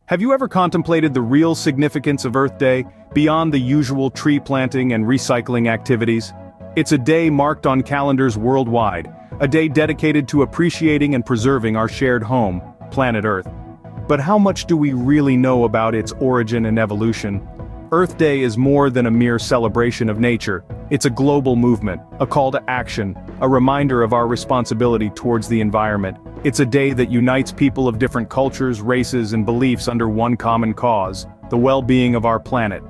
Have you ever contemplated the real significance of Earth Day, beyond the usual tree planting and recycling activities? It's a day marked on calendars worldwide, a day dedicated to appreciating and preserving our shared home, planet Earth. But how much do we really know about its origin and evolution? Earth Day is more than a mere celebration of nature. It's a global movement, a call to action, a reminder of our responsibility towards the environment. It's a day that unites people of different cultures, races, and beliefs under one common cause: the well-being of our planet.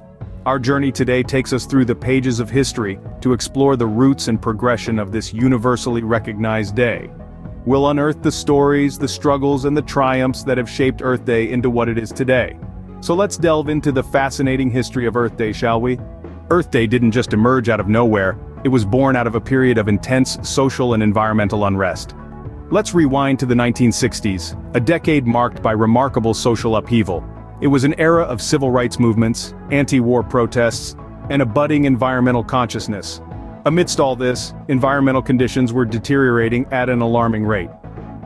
Our journey today takes us through the pages of history to explore the roots and progression of this universally recognized day. We'll unearth the stories, the struggles, and the triumphs that have shaped Earth Day into what it is today. So let's delve into the fascinating history of Earth Day, shall we? Earth Day didn't just emerge out of nowhere, it was born out of a period of intense social and environmental unrest. Let's rewind to the 1960s, a decade marked by remarkable social upheaval. It was an era of civil rights movements, anti-war protests, and a budding environmental consciousness. Amidst all this, environmental conditions were deteriorating at an alarming rate.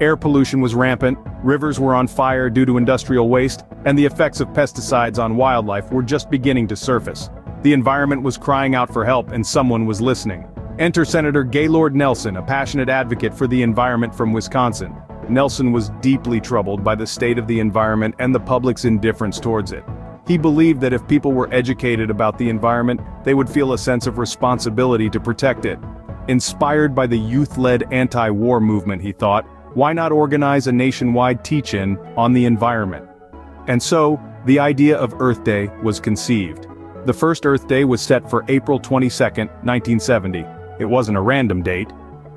Air pollution was rampant, rivers were on fire due to industrial waste, and the effects of pesticides on wildlife were just beginning to surface. The environment was crying out for help, and someone was listening. Enter Senator Gaylord Nelson, a passionate advocate for the environment from Wisconsin. Nelson was deeply troubled by the state of the environment and the public's indifference towards it. He believed that if people were educated about the environment, they would feel a sense of responsibility to protect it. Inspired by the youth-led anti-war movement, he thought, why not organize a nationwide teach-in on the environment? And so, the idea of Earth Day was conceived. The first Earth Day was set for April 22, 1970. It wasn't a random date.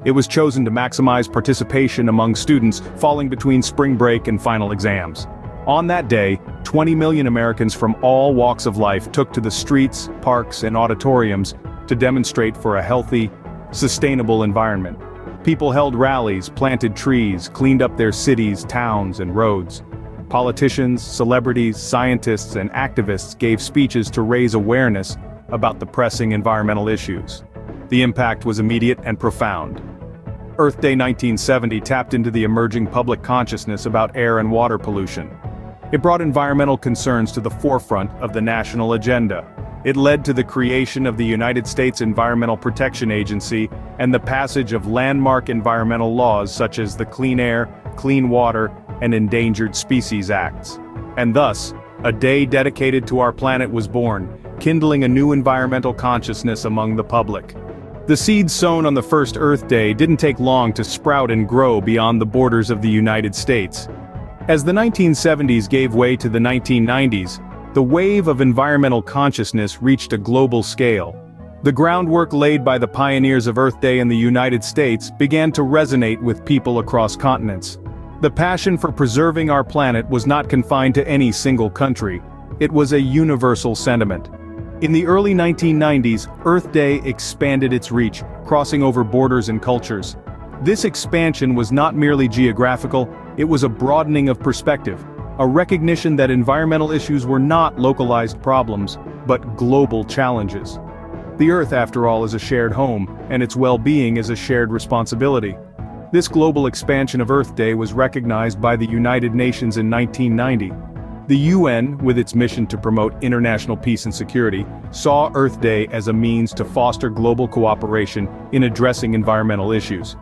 It was chosen to maximize participation among students falling between spring break and final exams. On that day, 20 million Americans from all walks of life took to the streets, parks, and auditoriums to demonstrate for a healthy, sustainable environment. People held rallies, planted trees, cleaned up their cities, towns, and roads. Politicians, celebrities, scientists, and activists gave speeches to raise awareness about the pressing environmental issues. The impact was immediate and profound. Earth Day 1970 tapped into the emerging public consciousness about air and water pollution. It brought environmental concerns to the forefront of the national agenda. It led to the creation of the United States Environmental Protection Agency and the passage of landmark environmental laws such as the Clean Air, Clean Water, and Endangered Species Acts. And thus, a day dedicated to our planet was born, kindling a new environmental consciousness among the public. The seeds sown on the first Earth Day didn't take long to sprout and grow beyond the borders of the United States. As the 1970s gave way to the 1990s, the wave of environmental consciousness reached a global scale. The groundwork laid by the pioneers of Earth Day in the United States began to resonate with people across continents. The passion for preserving our planet was not confined to any single country. It was a universal sentiment. In the early 1990s, Earth Day expanded its reach, crossing over borders and cultures. This expansion was not merely geographical, it was a broadening of perspective, a recognition that environmental issues were not localized problems, but global challenges. The Earth, after all, is a shared home, and its well-being is a shared responsibility. This global expansion of Earth Day was recognized by the United Nations in 1990. The UN, with its mission to promote international peace and security, saw Earth Day as a means to foster global cooperation in addressing environmental issues.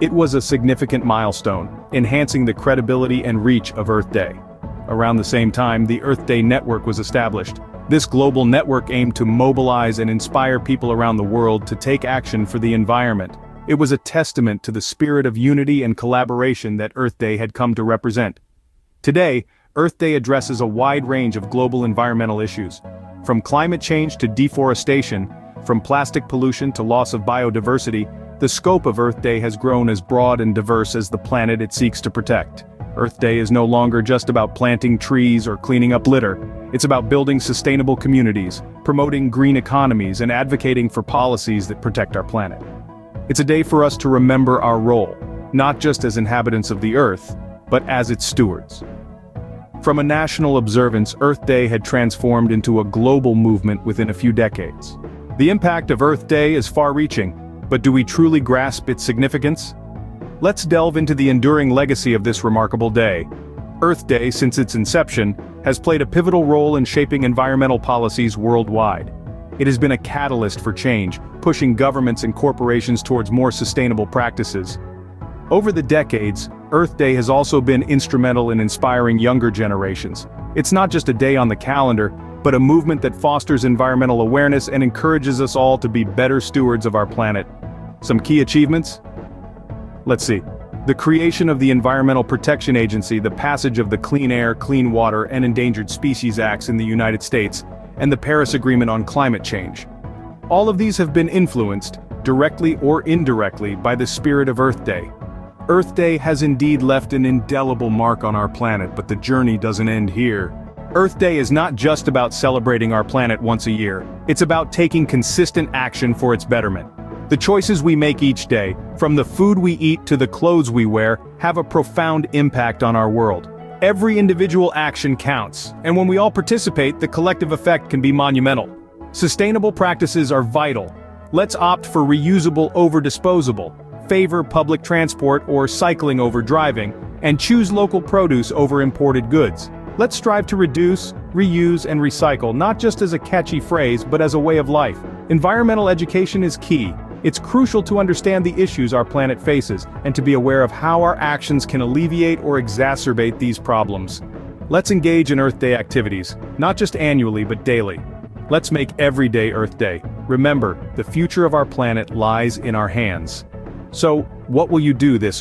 It was a significant milestone, enhancing the credibility and reach of Earth Day. Around the same time, the Earth Day Network was established. This global network aimed to mobilize and inspire people around the world to take action for the environment. It was a testament to the spirit of unity and collaboration that Earth Day had come to represent. Today, Earth Day addresses a wide range of global environmental issues. From climate change to deforestation, from plastic pollution to loss of biodiversity, the scope of Earth Day has grown as broad and diverse as the planet it seeks to protect. Earth Day is no longer just about planting trees or cleaning up litter. It's about building sustainable communities, promoting green economies, and advocating for policies that protect our planet. It's a day for us to remember our role, not just as inhabitants of the Earth, but as its stewards. From a national observance, Earth Day had transformed into a global movement within a few decades. The impact of Earth Day is far-reaching, but do we truly grasp its significance? Let's delve into the enduring legacy of this remarkable day. Earth Day, since its inception, has played a pivotal role in shaping environmental policies worldwide. It has been a catalyst for change, pushing governments and corporations towards more sustainable practices. Over the decades, Earth Day has also been instrumental in inspiring younger generations. It's not just a day on the calendar, but a movement that fosters environmental awareness and encourages us all to be better stewards of our planet. Some key achievements? Let's see. The creation of the Environmental Protection Agency, the passage of the Clean Air, Clean Water, and Endangered Species Acts in the United States, and the Paris Agreement on climate change. All of these have been influenced, directly or indirectly, by the spirit of Earth Day. Earth Day has indeed left an indelible mark on our planet, but the journey doesn't end here. Earth Day is not just about celebrating our planet once a year, it's about taking consistent action for its betterment. The choices we make each day, from the food we eat to the clothes we wear, have a profound impact on our world. Every individual action counts, and when we all participate, the collective effect can be monumental. Sustainable practices are vital. Let's opt for reusable over disposable, favor public transport or cycling over driving, and choose local produce over imported goods. Let's strive to reduce, reuse, and recycle, not just as a catchy phrase, but as a way of life. Environmental education is key. It's crucial to understand the issues our planet faces, and to be aware of how our actions can alleviate or exacerbate these problems. Let's engage in Earth Day activities, not just annually but daily. Let's make every day Earth Day. Remember, the future of our planet lies in our hands. So, what will you do this